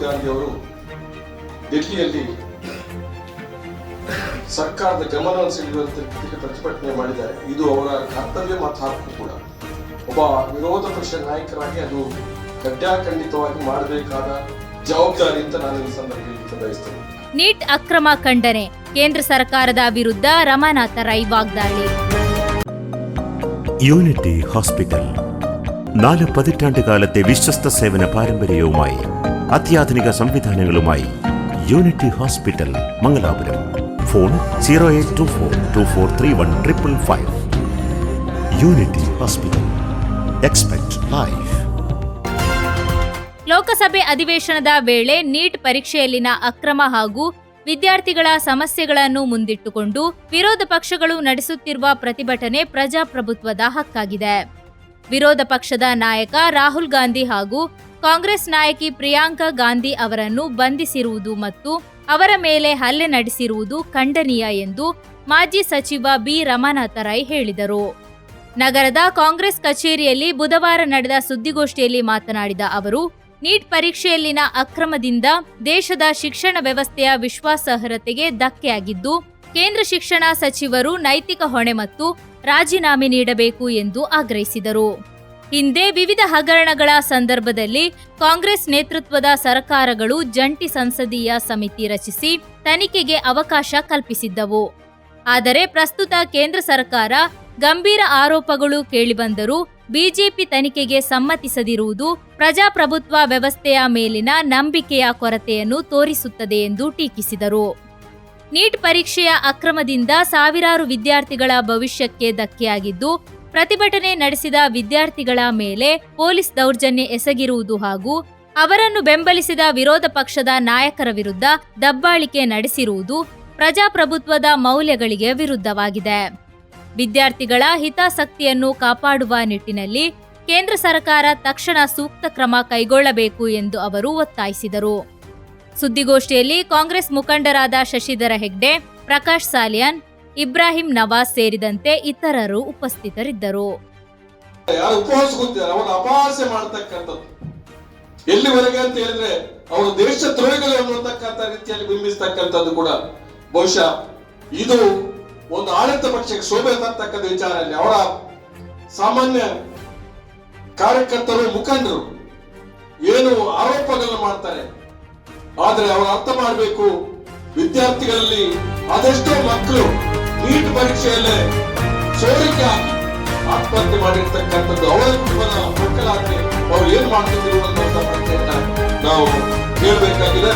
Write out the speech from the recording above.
ಗಾಂಧಿ ಅವರು ಡೆಲ್ಲಿಯಲ್ಲಿ ಸರ್ಕಾರದ ಗಮನವನ್ನು ಸೆಳೆಯುವಂತೆ ಪ್ರತಿಭಟನೆ ಮಾಡಿದ್ದಾರೆ. ಇದು ಅವರ ಕರ್ತವ್ಯ ಮತ್ತು ಹಕ್ಕು ಕೂಡ. ಒಬ್ಬ ವಿರೋಧ ಪಕ್ಷ ನಾಯಕರಾಗಿ ಅದು ಖಂಡಿತವಾಗಿ ಮಾಡಬೇಕಾದ ಜವಾಬ್ದಾರಿ ಅಂತ ನಾನು ಈ ಸಂದರ್ಭದಲ್ಲಿ ಬಯಸ್ತೇನೆ. ನೀಟ್ ಅಕ್ರಮ ಖಂಡನೆ, കേന്ദ്ര സർക്കാರದ വിരുദ്ധ ರಮಾನಾಥ ರೈ വാഗ്ദാಳಿ. യൂണിറ്റി ഹോസ്പിറ്റൽ 4 പതിറ്റാണ്ടുകാലത്തെ വിശ്വസ്ത സേവന പാരമ്പര്യവുമായി അത്യാധുനിക സംവിധാനങ്ങളുമായി unity hospital Mangalapuram. Phone 0824243155. Unity hospital. Expect life. ಲೋಕಸಭೆ ಅಧಿವೇಶನದ ವೇಳೆ ನೀಟ್ ಪರೀಕ್ಷೆಯಲ್ಲಿನ ಅಕ್ರಮ ಹಾಗೂ ವಿದ್ಯಾರ್ಥಿಗಳ ಸಮಸ್ಯೆಗಳನ್ನು ಮುಂದಿಟ್ಟುಕೊಂಡು ವಿರೋಧ ಪಕ್ಷಗಳು ನಡೆಸುತ್ತಿರುವ ಪ್ರತಿಭಟನೆ ಪ್ರಜಾಪ್ರಭುತ್ವದ ಹಕ್ಕಾಗಿದೆ. ವಿರೋಧ ಪಕ್ಷದ ನಾಯಕ ರಾಹುಲ್ ಗಾಂಧಿ ಹಾಗೂ ಕಾಂಗ್ರೆಸ್ ನಾಯಕಿ ಪ್ರಿಯಾಂಕಾ ಗಾಂಧಿ ಅವರನ್ನು ಬಂಧಿಸಿರುವುದು ಮತ್ತು ಅವರ ಮೇಲೆ ಹಲ್ಲೆ ನಡೆಸಿರುವುದು ಖಂಡನೀಯ ಎಂದು ಮಾಜಿ ಸಚಿವ ಬಿ ರಮಾನಾಥ ರೈ ಹೇಳಿದರು. ನಗರದ ಕಾಂಗ್ರೆಸ್ ಕಚೇರಿಯಲ್ಲಿ ಬುಧವಾರ ನಡೆದ ಸುದ್ದಿಗೋಷ್ಠಿಯಲ್ಲಿ ಮಾತನಾಡಿದ ಅವರು, ನೀಟ್ ಪರೀಕ್ಷೆಯಲ್ಲಿನ ಅಕ್ರಮದಿಂದ ದೇಶದ ಶಿಕ್ಷಣ ವ್ಯವಸ್ಥೆಯ ವಿಶ್ವಾಸಾರ್ಹತೆಗೆ ಧಕ್ಕೆಯಾಗಿದ್ದು, ಕೇಂದ್ರ ಶಿಕ್ಷಣ ಸಚಿವರು ನೈತಿಕ ಹೊಣೆ ಮತ್ತು ರಾಜೀನಾಮೆ ನೀಡಬೇಕು ಎಂದು ಆಗ್ರಹಿಸಿದರು. ಹಿಂದೆ ವಿವಿಧ ಹಗರಣಗಳ ಸಂದರ್ಭದಲ್ಲಿ ಕಾಂಗ್ರೆಸ್ ನೇತೃತ್ವದ ಸರ್ಕಾರಗಳು ಜಂಟಿ ಸಂಸದೀಯ ಸಮಿತಿ ರಚಿಸಿ ತನಿಖೆಗೆ ಅವಕಾಶ ಕಲ್ಪಿಸಿದ್ದವು. ಆದರೆ ಪ್ರಸ್ತುತ ಕೇಂದ್ರ ಸರ್ಕಾರ ಗಂಭೀರ ಆರೋಪಗಳು ಕೇಳಿಬಂದರೂ ಬಿಜೆಪಿ ತನಿಖೆಗೆ ಸಮ್ಮತಿಸದಿರುವುದು ಪ್ರಜಾಪ್ರಭುತ್ವ ವ್ಯವಸ್ಥೆಯ ಮೇಲಿನ ನಂಬಿಕೆಯ ಕೊರತೆಯನ್ನು ತೋರಿಸುತ್ತದೆ ಎಂದು ಟೀಕಿಸಿದರು. ನೀಟ್ ಪರೀಕ್ಷೆಯ ಅಕ್ರಮದಿಂದ ಸಾವಿರಾರು ವಿದ್ಯಾರ್ಥಿಗಳ ಭವಿಷ್ಯಕ್ಕೆ ಧಕ್ಕೆಯಾಗಿದ್ದು, ಪ್ರತಿಭಟನೆ ನಡೆಸಿದ ವಿದ್ಯಾರ್ಥಿಗಳ ಮೇಲೆ ಪೊಲೀಸ್ ದೌರ್ಜನ್ಯ ಎಸಗಿರುವುದು ಹಾಗೂ ಅವರನ್ನು ಬೆಂಬಲಿಸಿದ ವಿರೋಧ ಪಕ್ಷದ ನಾಯಕರ ವಿರುದ್ಧ ದಬ್ಬಾಳಿಕೆ ನಡೆಸಿರುವುದು ಪ್ರಜಾಪ್ರಭುತ್ವದ ಮೌಲ್ಯಗಳಿಗೆ ವಿರುದ್ಧವಾಗಿದೆ. ವಿದ್ಯಾರ್ಥಿಗಳ ಹಿತಾಸಕ್ತಿಯನ್ನು ಕಾಪಾಡುವ ನಿಟ್ಟಿನಲ್ಲಿ ಕೇಂದ್ರ ಸರ್ಕಾರ ತಕ್ಷಣ ಸೂಕ್ತ ಕ್ರಮ ಕೈಗೊಳ್ಳಬೇಕು ಎಂದು ಅವರು ಒತ್ತಾಯಿಸಿದರು. ಸುದ್ದಿಗೋಷ್ಠಿಯಲ್ಲಿ ಕಾಂಗ್ರೆಸ್ ಮುಖಂಡರಾದ ಶಶಿಧರ ಹೆಗ್ಡೆ, ಪ್ರಕಾಶ್ ಸಾಲಿಯಾನ್, ಇಬ್ರಾಹಿಂ ನವಾಜ್ ಸೇರಿದಂತೆ ಇತರರು ಉಪಸ್ಥಿತರಿದ್ದರು. ಅಪಹಾಸ್ಯ ಮಾಡತಕ್ಕಂಥದ್ದು ಎಲ್ಲಿವರೆಗೆ ಅಂತ ಹೇಳಿದ್ರೆ ಅವರು ದೇಶ ದ್ರೋಹಿಗಳು ಅನ್ನತಕ್ಕಂಥ ರೀತಿಯಲ್ಲಿ ಬಿಂಬಿಸ್ತಕ್ಕಂಥದ್ದು ಕೂಡ ಬಹುಶಃ ಇದು ಒಂದು ಆಡಳಿತ ಪಕ್ಷಕ್ಕೆ ಶೋಭೆ ತರ್ತಕ್ಕಂಥ ವಿಚಾರ. ಅವರ ಸಾಮಾನ್ಯ ಕಾರ್ಯಕರ್ತರು ಮುಖಂಡರು ಏನು ಆರೋಪಗಳನ್ನು ಮಾಡ್ತಾರೆ, ಆದ್ರೆ ಅವರು ಅರ್ಥ ಮಾಡಬೇಕು, ವಿದ್ಯಾರ್ಥಿಗಳಲ್ಲಿ ಅದೆಷ್ಟೋ ಮಕ್ಕಳು ನೀಟ್ ಪರೀಕ್ಷೆಯಲ್ಲೇ ಸೋರಿಕೆ ಆತ್ಮಹತ್ಯೆ ಮಾಡಿರ್ತಕ್ಕಂಥದ್ದು ಅವರ ಕುಟುಂಬದ ಮಕ್ಕಳಾಗಿ ಅವ್ರು ಏನ್ ಮಾಡ್ತಿದ್ರು ಅನ್ನುವಂಥ ಪ್ರಶ್ನೆಯನ್ನ ನಾವು ಕೇಳಬೇಕಾಗಿದೆ.